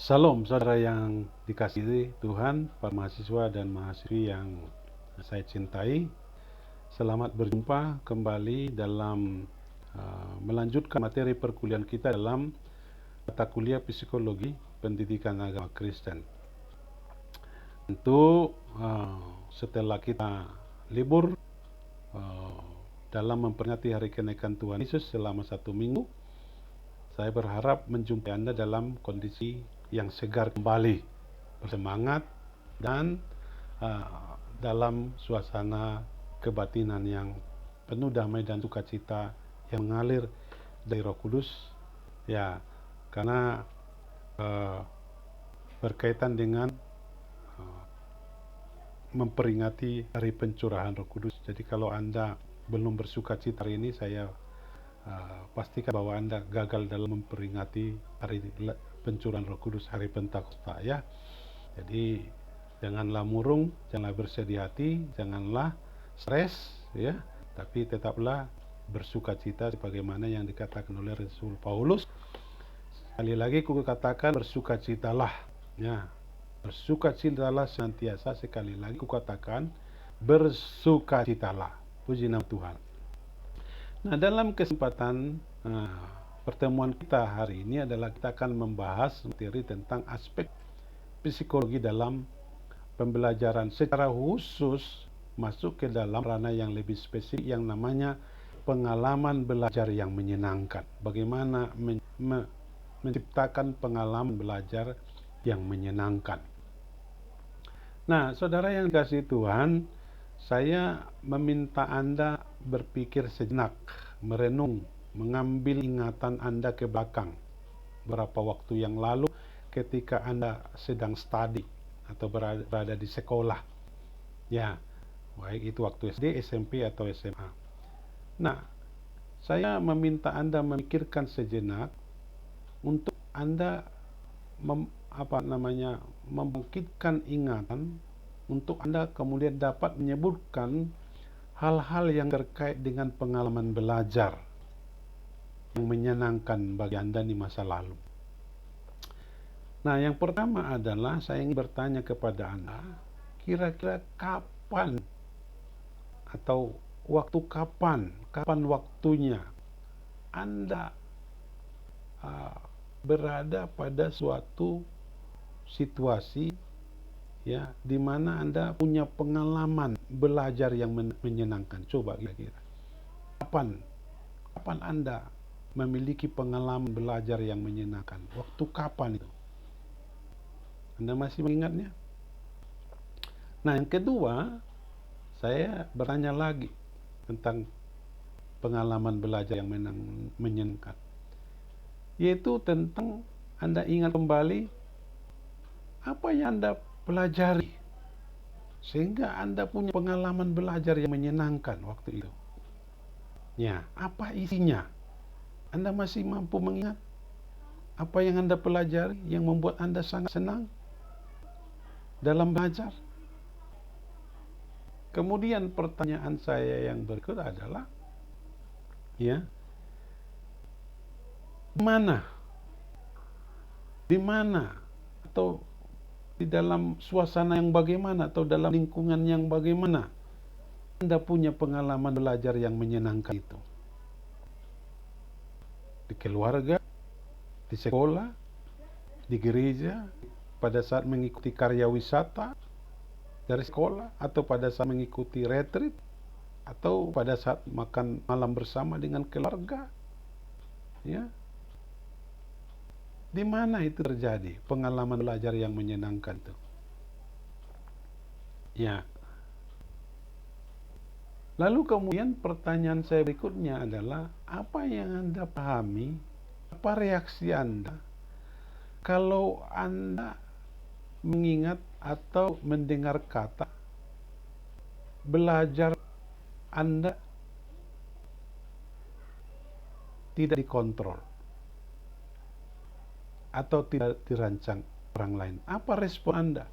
Salam saudara yang dikasihi Tuhan, para mahasiswa dan mahasiswi yang saya cintai. Selamat berjumpa kembali dalam melanjutkan materi perkuliahan kita dalam mata kuliah Psikologi Pendidikan Agama Kristen. Tentu setelah kita libur dalam memperingati hari kenaikan Tuhan Yesus selama 1 minggu, saya berharap menjumpai Anda dalam kondisi yang segar kembali, bersemangat, dan dalam suasana kebatinan yang penuh damai dan sukacita yang mengalir dari Roh Kudus, ya, karena berkaitan dengan memperingati hari pencurahan Roh Kudus. Jadi kalau Anda belum bersukacita hari ini, saya pastikan bahwa Anda gagal dalam memperingati hari pencurahan Roh Kudus, hari Pentakosta, ya. Jadi janganlah murung, janganlah bersedih hati, janganlah stres, ya, tapi tetaplah bersukacita sebagaimana yang dikatakan oleh Rasul Paulus. Sekali lagi ku katakan, bersukacitalah, ya. Bersukacitalah senantiasa. Sekali lagi ku katakan, bersukacitalah. Puji nama Tuhan. Nah, dalam kesempatan pertemuan kita hari ini adalah kita akan membahas materi tentang aspek psikologi dalam pembelajaran, secara khusus masuk ke dalam ranah yang lebih spesifik yang namanya pengalaman belajar yang menyenangkan. Bagaimana menciptakan pengalaman belajar yang menyenangkan. Nah, saudara yang dikasihi Tuhan, saya meminta Anda berpikir sejenak, merenung, mengambil ingatan Anda ke belakang beberapa waktu yang lalu ketika Anda sedang studi atau berada di sekolah, ya, baik itu waktu SD, SMP atau SMA. Nah, saya meminta Anda memikirkan sejenak untuk Anda membangkitkan ingatan untuk Anda kemudian dapat menyebutkan hal-hal yang terkait dengan pengalaman belajar yang menyenangkan bagi Anda di masa lalu. Nah, yang pertama adalah saya ingin bertanya kepada Anda, kira-kira kapan atau kapan waktunya Anda berada pada suatu situasi, ya, di mana Anda punya pengalaman belajar yang menyenangkan. Coba kira-kira kapan Anda memiliki pengalaman belajar yang menyenangkan? Waktu kapan itu? Anda masih mengingatnya? Nah, yang kedua, saya bertanya lagi tentang pengalaman belajar yang menyenangkan, yaitu tentang Anda ingat kembali apa yang Anda pelajari sehingga Anda punya pengalaman belajar yang menyenangkan waktu itu. Ya, apa isinya? Anda masih mampu mengingat apa yang Anda pelajari yang membuat Anda sangat senang dalam belajar? Kemudian pertanyaan saya yang berikut adalah, ya, di mana atau di dalam suasana yang bagaimana atau dalam lingkungan yang bagaimana Anda punya pengalaman belajar yang menyenangkan itu? Di keluarga, di sekolah, di gereja, pada saat mengikuti karya wisata dari sekolah, atau pada saat mengikuti retreat, atau pada saat makan malam bersama dengan keluarga, ya. Di mana itu terjadi pengalaman belajar yang menyenangkan itu? Ya. Lalu kemudian pertanyaan saya berikutnya adalah, apa yang Anda pahami, apa reaksi Anda kalau Anda mengingat atau mendengar kata belajar Anda tidak dikontrol atau tidak dirancang orang lain? Apa respon Anda?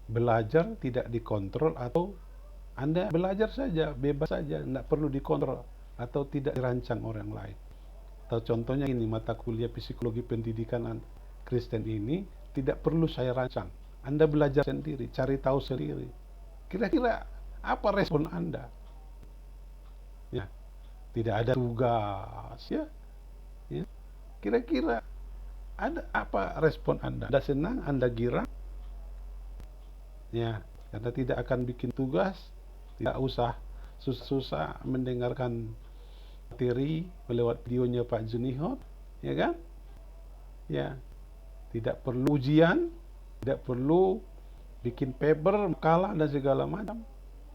Belajar tidak dikontrol atau Anda belajar saja, bebas saja, tidak perlu dikontrol atau tidak dirancang orang lain? Atau contohnya ini, mata kuliah Psikologi Pendidikan Kristen ini tidak perlu saya rancang. Anda belajar sendiri, cari tahu sendiri. Kira-kira apa respon Anda? Ya, tidak ada tugas, ya. Ya. Kira-kira ada apa respon Anda? Anda senang, Anda girang? Ya, karena tidak akan bikin tugas, tidak usah susah-susah mendengarkan materi lewat videonya Pak Junihot, ya kan? Ya, tidak perlu ujian, tidak perlu bikin paper, makalah dan segala macam.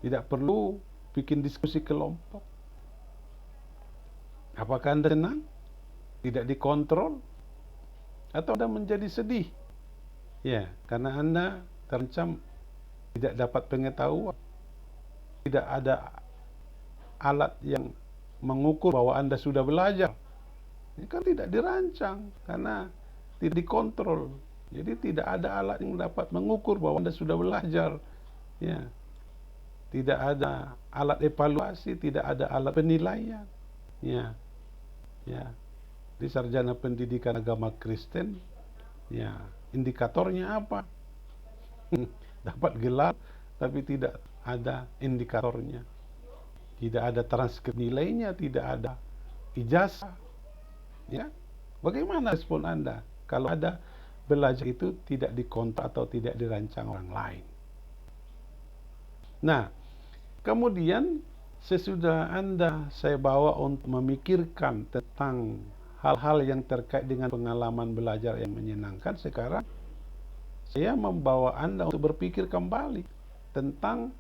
Tidak perlu bikin diskusi kelompok. Apakah Anda senang? Tidak dikontrol? Atau Anda menjadi sedih? Ya, karena Anda terancam tidak dapat pengetahuan. Tidak ada alat yang mengukur bahwa Anda sudah belajar. Ini kan tidak dirancang karena tidak dikontrol. Jadi tidak ada alat yang dapat mengukur bahwa Anda sudah belajar. Ya. Tidak ada alat evaluasi, tidak ada alat penilaian. Ya. Ya. Di sarjana pendidikan agama Kristen, ya, indikatornya apa? Dapat gelar tapi tidak ada indikatornya. Tidak ada transkrip nilainya, tidak ada ijazah. Ya. Bagaimana respon Anda kalau ada belajar itu tidak dikontak atau tidak dirancang orang lain? Nah, kemudian sesudah saya bawa untuk memikirkan tentang hal-hal yang terkait dengan pengalaman belajar yang menyenangkan, sekarang saya membawa Anda untuk berpikir kembali tentang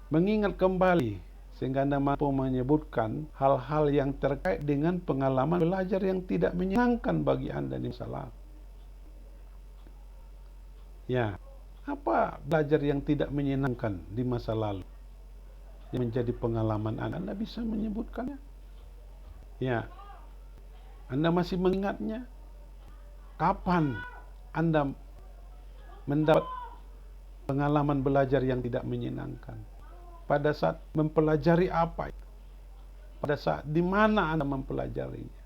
mengingat kembali sehingga Anda mampu menyebutkan hal-hal yang terkait dengan pengalaman belajar yang tidak menyenangkan bagi Anda di masa lalu. Ya, apa belajar yang tidak menyenangkan di masa lalu yang menjadi pengalaman Anda? Anda bisa menyebutkannya. Ya, Anda masih mengingatnya? Kapan Anda mendapat pengalaman belajar yang tidak menyenangkan? Pada saat mempelajari apa? Pada saat di mana Anda mempelajarinya?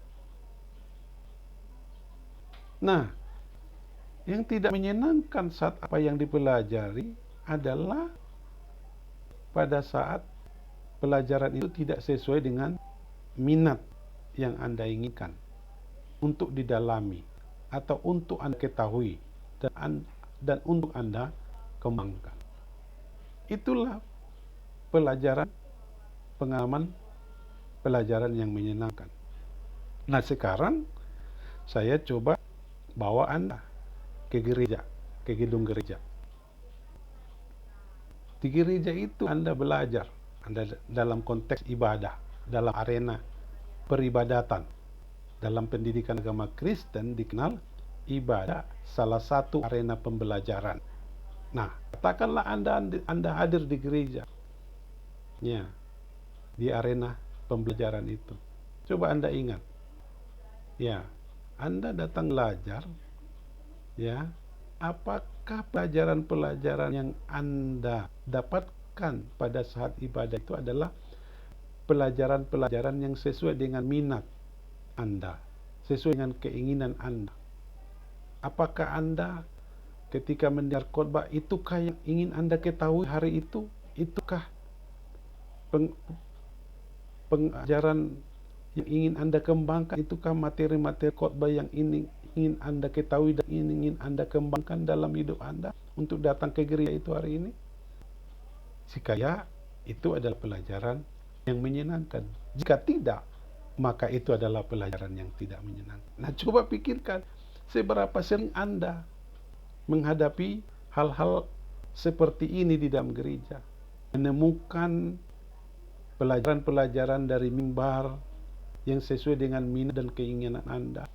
Nah, yang tidak menyenangkan saat apa yang dipelajari adalah pada saat pelajaran itu tidak sesuai dengan minat yang Anda inginkan untuk didalami atau untuk Anda ketahui dan untuk Anda kembangkan. Itulah pengalaman pelajaran yang menyenangkan. Nah, sekarang saya coba bawa Anda ke gereja, ke gedung gereja. Di gereja itu Anda belajar, Anda dalam konteks ibadah, dalam arena peribadatan. Dalam pendidikan agama Kristen dikenal ibadah salah satu arena pembelajaran. Nah, katakanlah Anda hadir di gereja. Ya, di arena pembelajaran itu. Coba Anda ingat. Ya, Anda datang belajar. Ya, apakah pelajaran-pelajaran yang Anda dapatkan pada saat ibadah itu adalah pelajaran-pelajaran yang sesuai dengan minat Anda, sesuai dengan keinginan Anda? Apakah Anda ketika mendengar khotbah, itukah yang ingin Anda ketahui hari itu? Itukah pengajaran yang ingin Anda kembangkan? Itukah materi-materi khotbah yang ingin Anda ketahui dan ingin Anda kembangkan dalam hidup Anda untuk datang ke gereja itu hari ini? Jika ya, itu adalah pelajaran yang menyenangkan. Jika tidak, maka itu adalah pelajaran yang tidak menyenangkan. Nah, coba pikirkan seberapa sering Anda menghadapi hal-hal seperti ini di dalam gereja, menemukan pelajaran-pelajaran dari mimbar yang sesuai dengan minat dan keinginan Anda,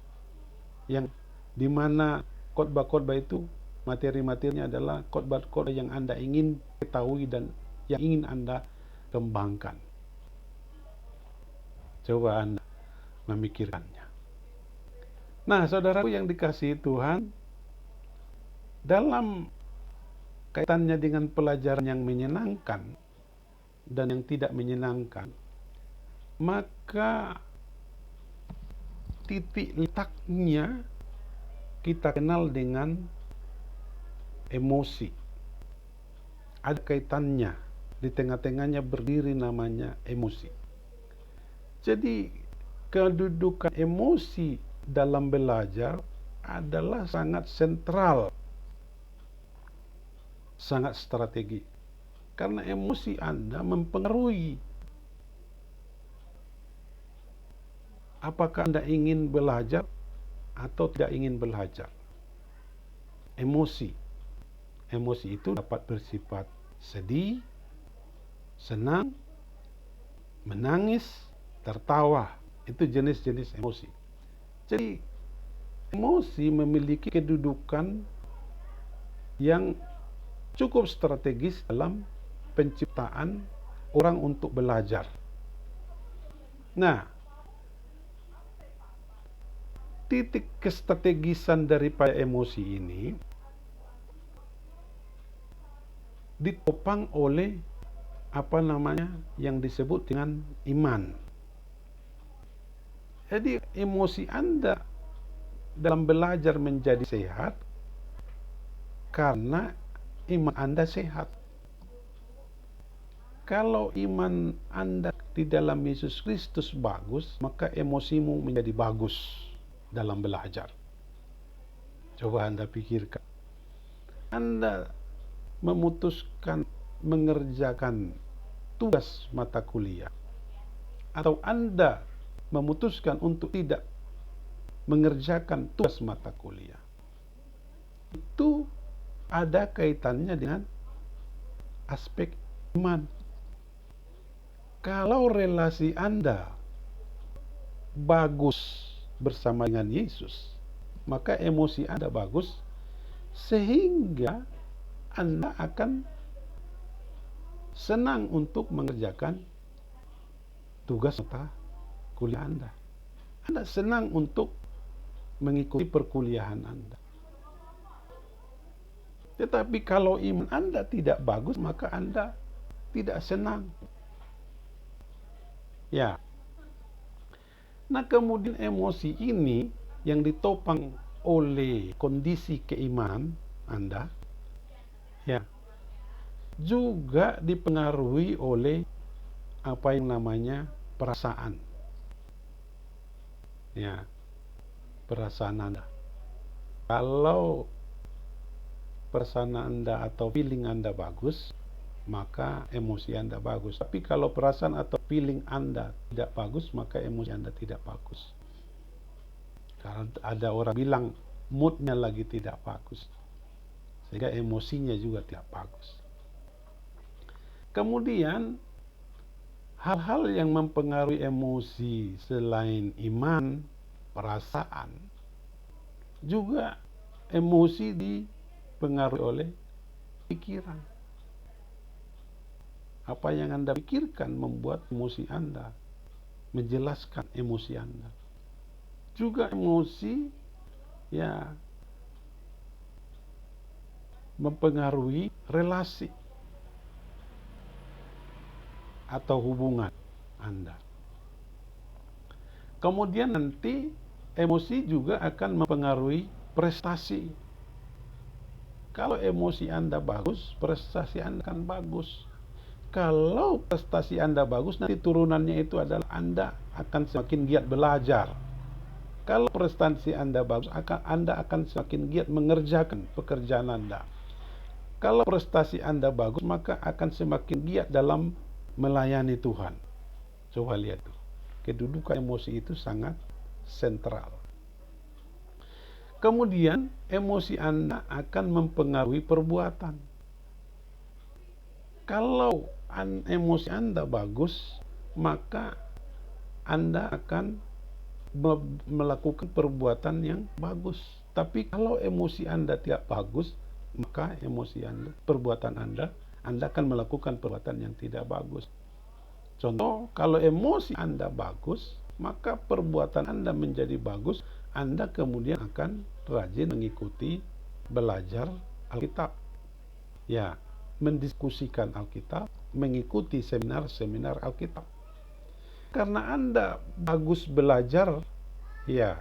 yang dimana khotbah-khotbah itu materi-materinya adalah khotbah-khotbah yang Anda ingin ketahui dan yang ingin Anda kembangkan. Coba Anda memikirkannya. Nah, saudaraku yang dikasihi Tuhan, dalam kaitannya dengan pelajaran yang menyenangkan dan yang tidak menyenangkan, maka titik letaknya kita kenal dengan emosi. Ada kaitannya, di tengah-tengahnya berdiri namanya emosi. Jadi kedudukan emosi dalam belajar adalah sangat sentral, sangat strategi. Karena emosi Anda mempengaruhi apakah Anda ingin belajar atau tidak ingin belajar. Emosi itu dapat bersifat sedih, senang, menangis, tertawa. Itu jenis-jenis emosi. Jadi emosi memiliki kedudukan yang cukup strategis dalam penciptaan orang untuk belajar. Nah, titik kestrategisan daripada emosi ini ditopang oleh yang disebut dengan iman. Jadi emosi Anda dalam belajar menjadi sehat karena iman Anda sehat. Kalau iman Anda di dalam Yesus Kristus bagus, maka emosimu menjadi bagus dalam belajar. Coba Anda pikirkan. Anda memutuskan mengerjakan tugas mata kuliah, atau Anda memutuskan untuk tidak mengerjakan tugas mata kuliah, itu ada kaitannya dengan aspek iman. Kalau relasi Anda bagus bersama dengan Yesus, maka emosi Anda bagus, sehingga Anda akan senang untuk mengerjakan tugas mata kuliah Anda. Anda senang untuk mengikuti perkuliahan Anda. Tetapi kalau iman Anda tidak bagus, maka Anda tidak senang. Ya. Nah, kemudian emosi ini yang ditopang oleh kondisi keimanan Anda, ya, juga dipengaruhi oleh apa yang namanya perasaan. Ya, perasaan Anda. Kalau perasaan Anda atau feeling Anda bagus, maka emosi Anda bagus. Tapi kalau perasaan atau feeling Anda tidak bagus, maka emosi Anda tidak bagus. Kalau ada orang bilang moodnya lagi tidak bagus, sehingga emosinya juga tidak bagus. Kemudian hal-hal yang mempengaruhi emosi selain iman, perasaan, juga emosi dipengaruhi oleh pikiran. Apa yang Anda pikirkan membuat emosi Anda, menjelaskan emosi Anda. Juga emosi ya mempengaruhi relasi atau hubungan Anda. Kemudian nanti emosi juga akan mempengaruhi prestasi. Kalau emosi Anda bagus, prestasi Anda akan bagus. Kalau prestasi Anda bagus, nanti turunannya itu adalah Anda akan semakin giat belajar. Kalau prestasi Anda bagus, Anda akan semakin giat mengerjakan pekerjaan Anda. Kalau prestasi Anda bagus, maka akan semakin giat dalam melayani Tuhan. Coba lihat tuh. Kedudukan emosi itu sangat sentral. Kemudian emosi Anda akan mempengaruhi perbuatan. Kalau emosi Anda bagus, maka Anda akan melakukan perbuatan yang bagus. Tapi kalau emosi Anda tidak bagus, maka perbuatan Anda akan melakukan perbuatan yang tidak bagus. Contoh, kalau emosi Anda bagus, maka perbuatan Anda menjadi bagus. Anda kemudian akan rajin mengikuti belajar Alkitab. Ya, mendiskusikan Alkitab, mengikuti seminar-seminar Alkitab. Karena Anda bagus belajar, ya,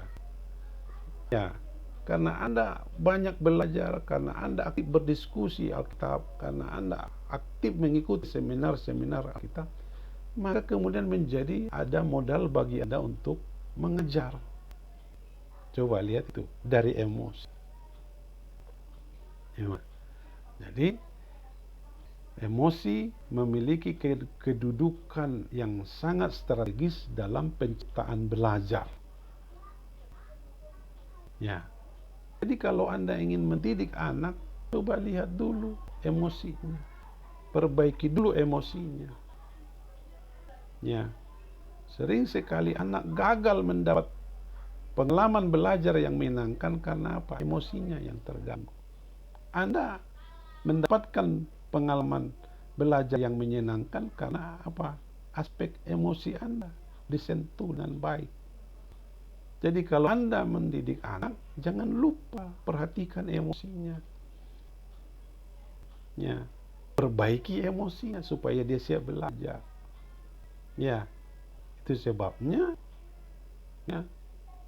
karena Anda banyak belajar, karena Anda aktif berdiskusi Alkitab, karena Anda aktif mengikuti seminar-seminar Alkitab, maka kemudian menjadi ada modal bagi Anda untuk mengejar. Coba lihat itu, dari emosi. Jadi, emosi memiliki kedudukan yang sangat strategis dalam penciptaan belajar. Ya. Jadi kalau Anda ingin mendidik anak, coba lihat dulu emosinya. Perbaiki dulu emosinya. Ya. Sering sekali anak gagal mendapat pengalaman belajar yang menyenangkan karena apa? Emosinya yang terganggu. Anda mendapatkan pengalaman belajar yang menyenangkan karena apa? Aspek emosi Anda disentuh dengan baik. Jadi kalau Anda mendidik anak, jangan lupa perhatikan emosinya. Ya, perbaiki emosinya supaya dia siap belajar. Ya, itu sebabnya ya,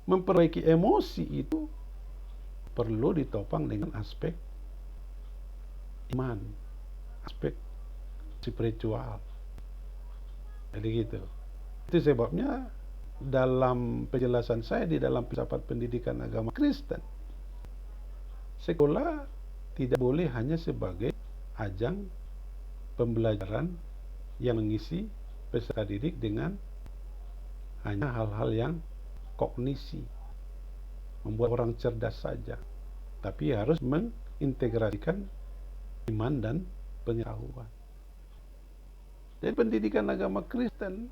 memperbaiki emosi itu perlu ditopang dengan aspek iman, aspek spiritual. Jadi gitu. Itu sebabnya dalam penjelasan saya di dalam filsafat pendidikan agama Kristen, sekolah tidak boleh hanya sebagai ajang pembelajaran yang mengisi peserta didik dengan hanya hal-hal yang kognisi, membuat orang cerdas saja, tapi harus mengintegrasikan iman dan pengetahuan. Jadi pendidikan agama Kristen,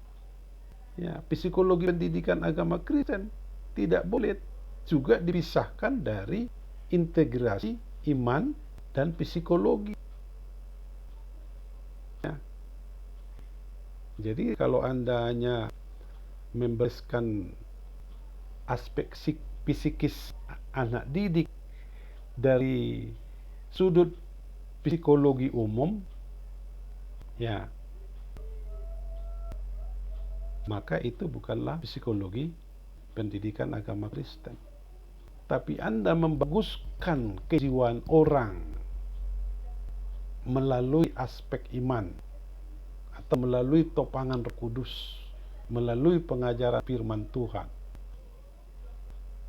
ya, psikologi pendidikan agama Kristen tidak boleh juga dipisahkan dari integrasi iman dan psikologi. Ya. Jadi kalau Anda hanya membereskan aspek psikis anak didik dari sudut psikologi umum, ya, maka itu bukanlah psikologi pendidikan agama Kristen. Tapi Anda membaguskan kejiwaan orang melalui aspek iman atau melalui topangan Roh Kudus, melalui pengajaran firman Tuhan,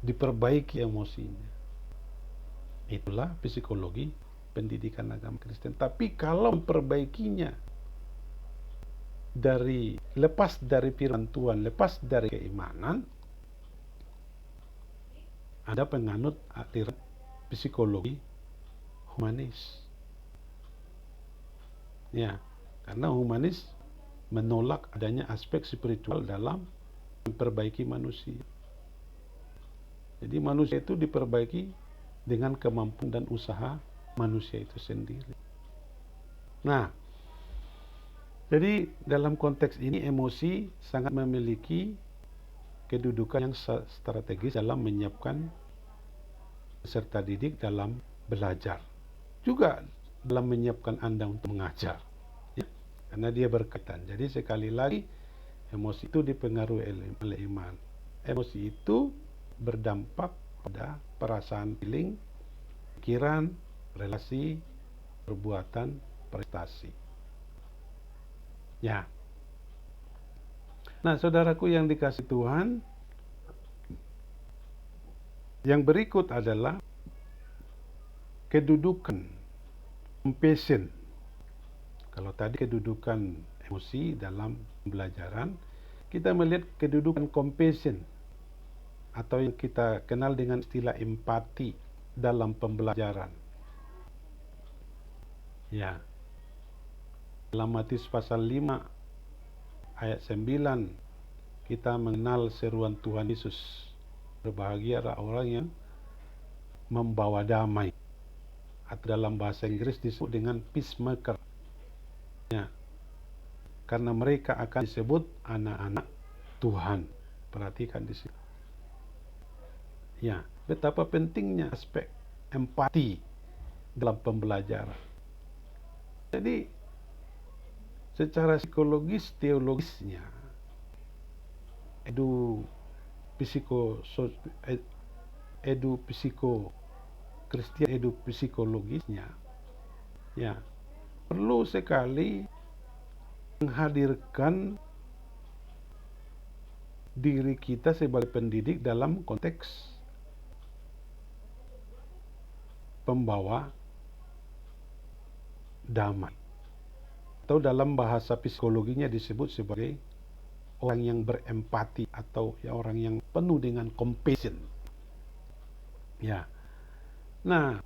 diperbaiki emosinya. Itulah psikologi pendidikan agama Kristen. Tapi kalau memperbaikinya lepas dari firman Tuhan, lepas dari keimanan, ada penganut aliran psikologi humanis. Ya, karena humanis menolak adanya aspek spiritual dalam memperbaiki manusia. Jadi manusia itu diperbaiki dengan kemampuan dan usaha manusia itu sendiri. Nah, jadi dalam konteks ini emosi sangat memiliki kedudukan yang strategis dalam menyiapkan peserta didik dalam belajar. Juga dalam menyiapkan Anda untuk mengajar. Ya, karena dia berkaitan. Jadi sekali lagi, emosi itu dipengaruhi oleh iman. Emosi itu berdampak pada perasaan, feeling, pikiran, relasi, perbuatan, prestasi. Ya. Nah, saudaraku yang dikasih Tuhan, yang berikut adalah kedudukan compassion. Kalau tadi kedudukan emosi dalam pembelajaran, kita melihat kedudukan compassion atau yang kita kenal dengan istilah empati dalam pembelajaran. Ya. Dalam Matius pasal 5 ayat 9 kita mengenal seruan Tuhan Yesus. Berbahagialah orang yang membawa damai, atau dalam bahasa Inggris disebut dengan peacemaker. Ya. Karena mereka akan disebut anak-anak Tuhan. Perhatikan di sini. Ya, betapa pentingnya aspek empati dalam pembelajaran. Jadi secara psikologis, teologisnya, Kristian edu psikologisnya, ya perlu sekali menghadirkan diri kita sebagai pendidik dalam konteks pembawa damai, atau dalam bahasa psikologinya disebut sebagai orang yang berempati atau ya orang yang penuh dengan compassion. Ya. Nah,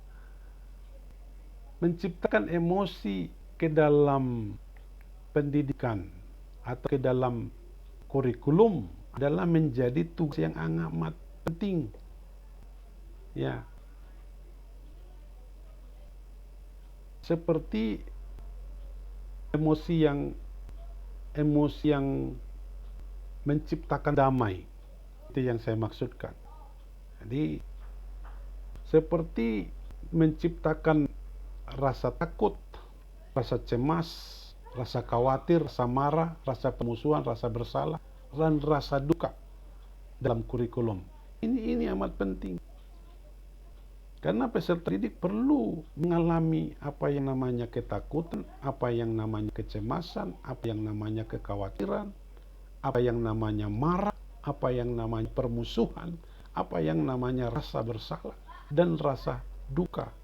menciptakan emosi ke dalam pendidikan atau ke dalam kurikulum adalah menjadi tugas yang amat penting. Ya. Seperti emosi yang menciptakan damai, itu yang saya maksudkan. Jadi seperti menciptakan rasa takut, rasa cemas, rasa khawatir, rasa marah, rasa permusuhan, rasa bersalah, dan rasa duka dalam kurikulum. Ini amat penting. Karena peserta didik perlu mengalami apa yang namanya ketakutan, apa yang namanya kecemasan, apa yang namanya kekhawatiran, apa yang namanya marah, apa yang namanya permusuhan, apa yang namanya rasa bersalah dan rasa duka,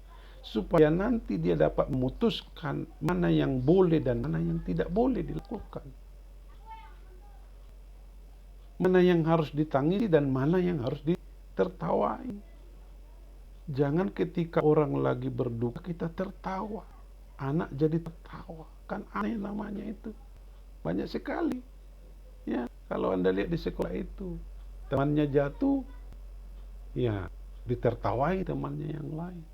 supaya nanti dia dapat memutuskan mana yang boleh dan mana yang tidak boleh dilakukan, mana yang harus ditangisi dan mana yang harus ditertawai. Jangan ketika orang lagi berduka kita tertawa, anak jadi tertawa, kan aneh namanya itu. Banyak sekali, ya kalau Anda lihat di sekolah itu, temannya jatuh, ya ditertawai temannya yang lain.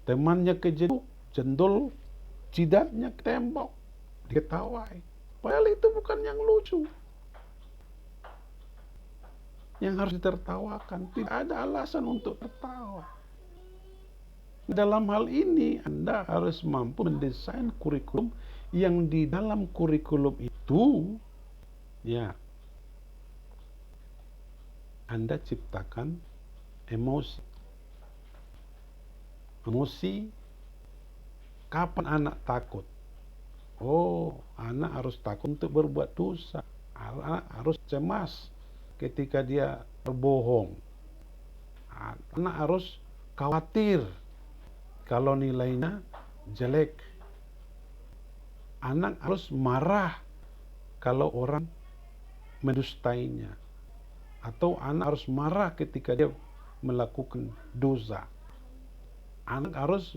Temannya kejeduk, jendol, jidatnya ketembok, diketawai. Padahal itu bukan yang lucu, yang harus ditertawakan. Tidak ada alasan untuk tertawa. Dalam hal ini Anda harus mampu mendesain kurikulum yang di dalam kurikulum itu, ya, Anda ciptakan emosi. Emosi, kapan anak takut? Oh, anak harus takut untuk berbuat dosa. Anak harus cemas ketika dia berbohong. Anak harus khawatir kalau nilainya jelek. Anak harus marah kalau orang mendustainya. Atau anak harus marah ketika dia melakukan dosa. Anak harus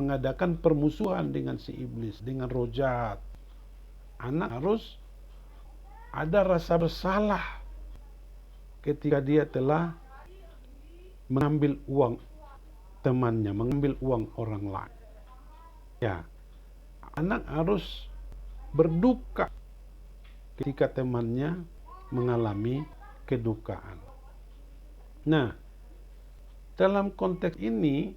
mengadakan permusuhan dengan si iblis, dengan roh jahat. Anak harus ada rasa bersalah ketika dia telah mengambil uang temannya, mengambil uang orang lain. Ya, anak harus berduka ketika temannya mengalami kedukaan. Nah, dalam konteks ini,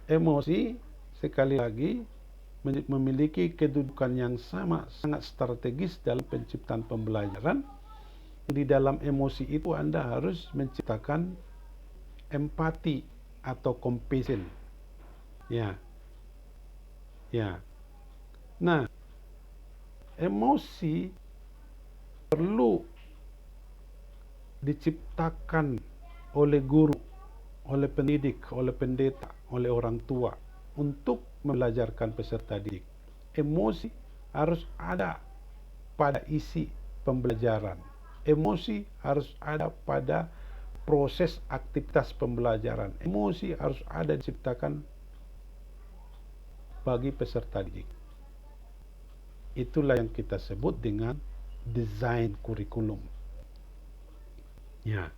emosi sekali lagi memiliki kedudukan yang sangat strategis dalam penciptaan pembelajaran. Di dalam emosi itu Anda harus menciptakan empati atau compassion. Ya. Nah, emosi perlu diciptakan oleh guru, oleh pendidik, oleh pendeta, oleh orang tua untuk membelajarkan peserta didik. Emosi harus ada pada isi pembelajaran. Emosi harus ada pada proses aktivitas pembelajaran. Emosi harus ada diciptakan bagi peserta didik. Itulah yang kita sebut dengan desain kurikulum. Ya,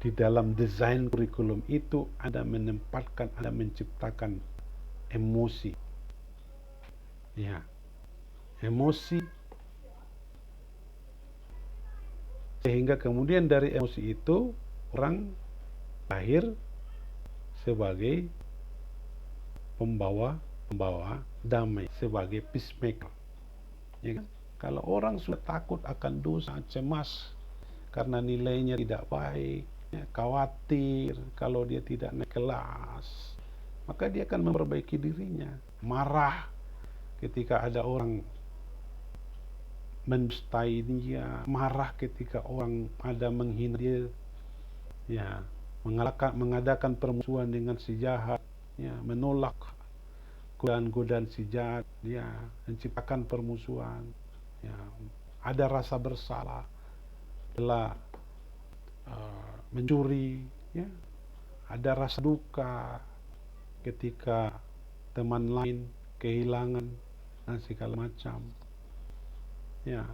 di dalam desain kurikulum itu Anda menempatkan, Anda menciptakan emosi. Ya, emosi, sehingga kemudian dari emosi itu orang lahir sebagai pembawa damai, sebagai peacemaker. Ya kan? Kalau orang sudah takut akan dosa, cemas, karena nilainya tidak baik, ya, khawatir kalau dia tidak naik kelas, maka dia akan memperbaiki dirinya. Marah ketika ada orang mendustai dia, marah ketika orang ada menghina dia, ya, mengadakan permusuhan dengan si jahat, ya, menolak godaan-godaan si jahat, ya, menciptakan permusuhan, ya, ada rasa bersalah, telah mencuri, ya, ada rasa duka ketika teman lain kehilangan dan segala macam. Ya,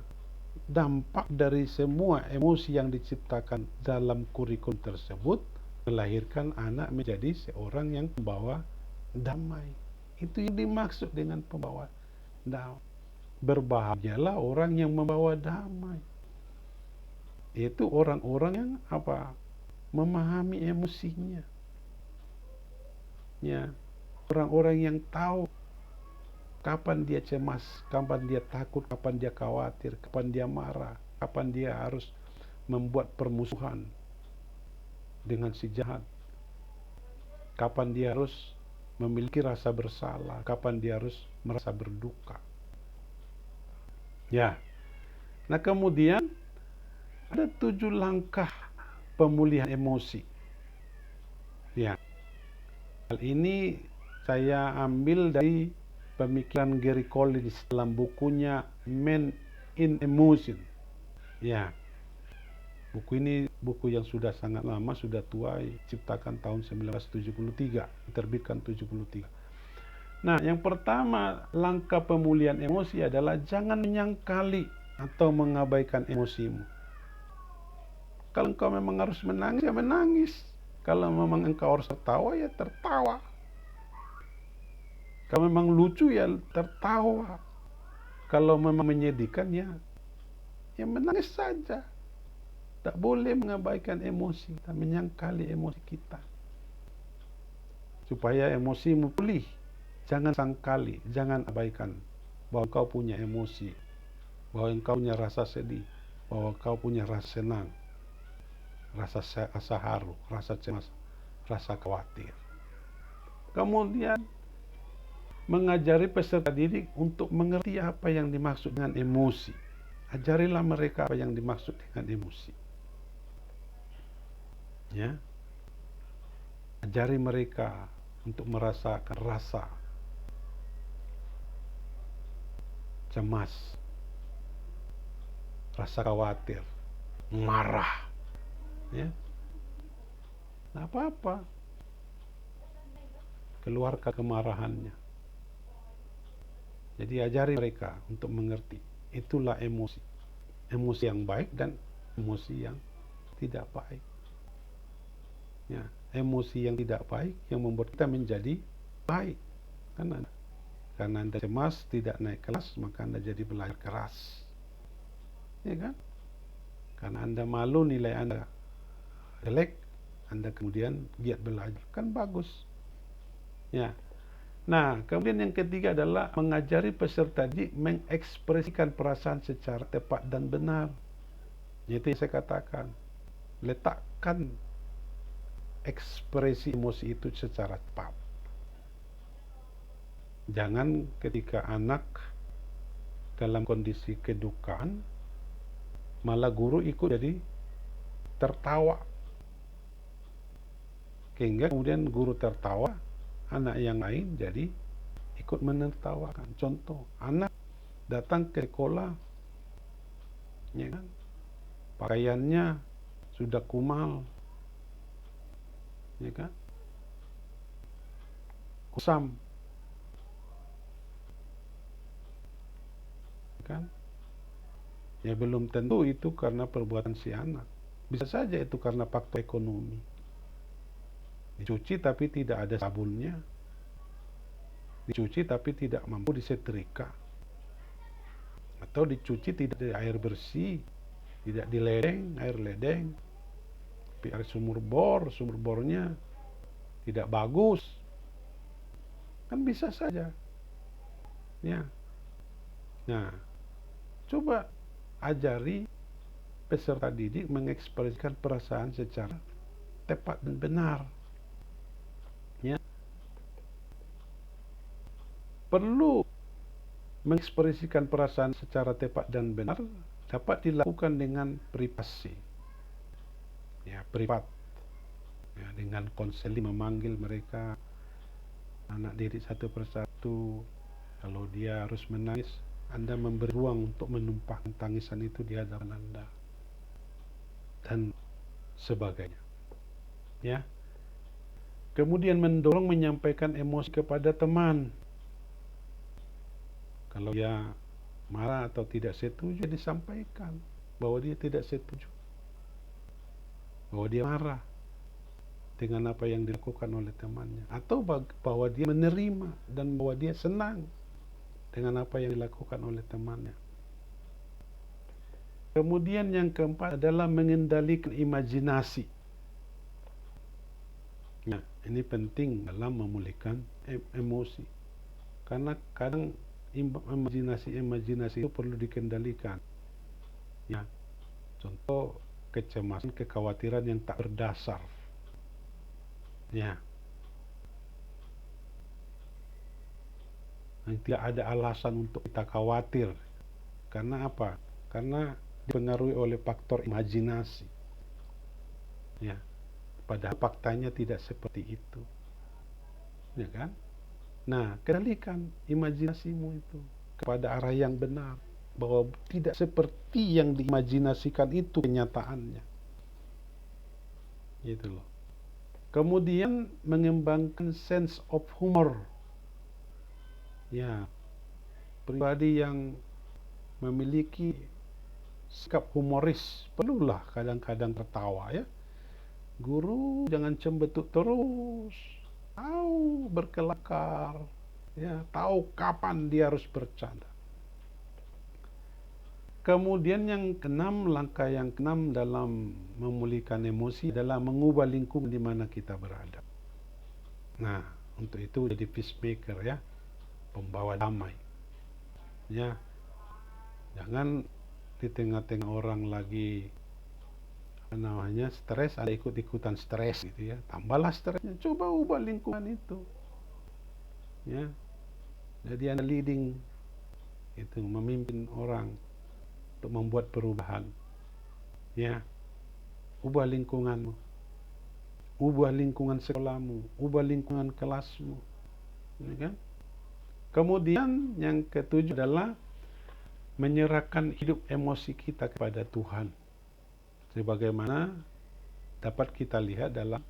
dampak dari semua emosi yang diciptakan dalam kurikulum tersebut melahirkan anak menjadi seorang yang membawa damai. Itu yang dimaksud dengan pembawa damai. Berbahagialah orang yang membawa damai. Itu orang-orang yang apa? Memahami emosinya. Ya, orang-orang yang tahu kapan dia cemas, kapan dia takut, kapan dia khawatir, kapan dia marah, kapan dia harus membuat permusuhan dengan si jahat, kapan dia harus memiliki rasa bersalah, kapan dia harus merasa berduka. Ya, nah kemudian ada 7 langkah pemulihan emosi. Ya, hal ini saya ambil dari pemikiran Gary Collins dalam bukunya Men in Emotion. Ya, buku ini buku yang sudah sangat lama, sudah tua, diciptakan tahun 1973, diterbitkan 73. Nah, yang pertama, langkah pemulihan emosi adalah jangan menyangkali atau mengabaikan emosimu. Kalau engkau memang harus menangis, ya menangis. Kalau memang engkau harus tertawa, ya tertawa. Kalau memang lucu, ya tertawa. Kalau memang menyedihkan, ya menangis saja. Tak boleh mengabaikan emosi, tak menyangkali emosi kita. Supaya emosimu pulih, jangan sangkali, jangan abaikan bahwa engkau punya emosi, bahwa engkau punya rasa sedih, bahwa engkau punya rasa senang, rasa haru, rasa cemas, rasa khawatir. Kemudian mengajari peserta didik untuk mengerti apa yang dimaksud dengan emosi. Ajarilah mereka apa yang dimaksud dengan emosi. Ya, ajari mereka untuk merasakan rasa cemas, rasa khawatir, marah. Ya, nah apa-apa, keluarkan kemarahannya. Jadi ajari mereka untuk mengerti. Itulah emosi. Emosi yang baik dan emosi yang tidak baik. Ya, emosi yang tidak baik yang membuat kita menjadi baik. Karena Anda cemas, tidak naik kelas, maka Anda jadi belajar keras. Ya kan? Karena Anda malu nilai Anda jelek, Anda kemudian giat belajar. Kan bagus. Ya. Nah, kemudian yang ketiga adalah mengajari peserta didik mengekspresikan perasaan secara tepat dan benar. Itu yang saya katakan. Letakkan ekspresi emosi itu secara tepat. Jangan ketika anak dalam kondisi kedukaan, malah guru ikut jadi tertawa. Sehingga kemudian guru tertawa, anak yang lain jadi ikut menertawakan. Contoh, anak datang ke sekolah, ya kan, pakaiannya sudah kumal, ya kan, kusam, kan? Ya belum tentu itu karena perbuatan si anak. Bisa saja itu karena faktor ekonomi. Dicuci tapi tidak ada sabunnya. Dicuci tapi tidak mampu disetrika. Atau dicuci tidak ada air bersih, tidak di ledeng, air ledeng. Tapi air sumur bornya tidak bagus. Kan bisa saja. Ya. Nah, coba ajari peserta didik mengekspresikan perasaan secara tepat dan benar. Ya, perlu mengekspresikan perasaan secara tepat dan benar dapat dilakukan dengan privasi, ya, privat, ya, dengan konseling, memanggil mereka, anak didik satu persatu. Kalau dia harus menangis, Anda memberi ruang untuk menumpahkan tangisan itu di hadapan Anda, dan sebagainya. Ya. Kemudian mendorong menyampaikan emosi kepada teman. Kalau dia marah atau tidak setuju, disampaikan bahwa dia tidak setuju, bahwa dia marah dengan apa yang dilakukan oleh temannya, atau bahwa dia menerima dan bahwa dia senang dengan apa yang dilakukan oleh temannya. Kemudian yang keempat adalah mengendalikan imajinasi. Nah, ini penting dalam memulihkan emosi, karena kadang imajinasi itu perlu dikendalikan. Ya, contoh kecemasan, kekhawatiran yang tak berdasar. Ya, yang tidak ada alasan untuk kita khawatir. Karena apa? Karena dipengaruhi oleh faktor imajinasi. Ya, padahal faktanya tidak seperti itu. Ya kan? Nah, kendalikan imajinasimu itu kepada arah yang benar, bahwa tidak seperti yang diimajinasikan itu kenyataannya. Gitu loh. Kemudian mengembangkan sense of humor. Ya, pribadi yang memiliki sikap humoris perlulah kadang-kadang tertawa, ya. Guru jangan cembetut terus, tahu berkelakar, ya, tahu kapan dia harus bercanda. Kemudian yang keenam, langkah yang keenam dalam memulihkan emosi adalah mengubah lingkungan di mana kita berada. Nah, untuk itu jadi peacemaker, ya, pembawa damai. Ya, jangan di tengah-tengah orang lagi stres, ada ikut-ikutan stres gitu, ya. Tambahlah stresnya, coba ubah lingkungan itu. Ya. Jadi Anda leading itu, memimpin orang untuk membuat perubahan. Ya. Ubah lingkunganmu. Ubah lingkungan sekolahmu, ubah lingkungan kelasmu. Ya kan? Kemudian yang ketujuh adalah menyerahkan hidup emosi kita kepada Tuhan. Sebagaimana dapat kita lihat dalam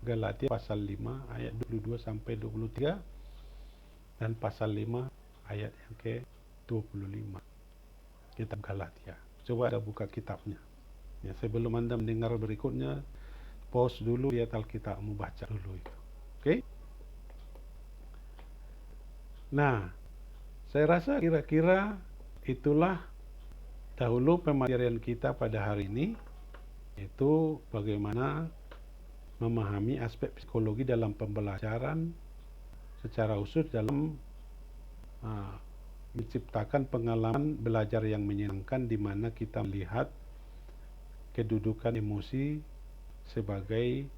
Galatia pasal 5 ayat 22 sampai 23 dan pasal 5 ayat yang ke-25. Kitab Galatia. Coba Anda buka kitabnya. Ya, sebelum Anda mendengar berikutnya, pause dulu, lihat Alkitabmu, baca dulu itu. Oke? Nah, saya rasa kira-kira itulah dahulu pematerian kita pada hari ini, yaitu bagaimana memahami aspek psikologi dalam pembelajaran secara khusus dalam menciptakan pengalaman belajar yang menyenangkan, di mana kita melihat kedudukan emosi sebagai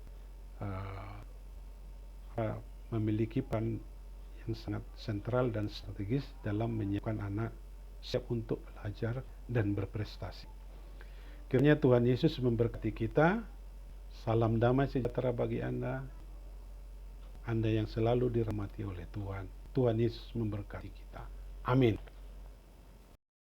memiliki peran yang sangat sentral dan strategis dalam menyiapkan anak siap untuk belajar dan berprestasi. Kiranya Tuhan Yesus memberkati kita. Salam damai sejahtera bagi Anda yang selalu dirahmati oleh Tuhan. Tuhan Yesus memberkati kita. Amin.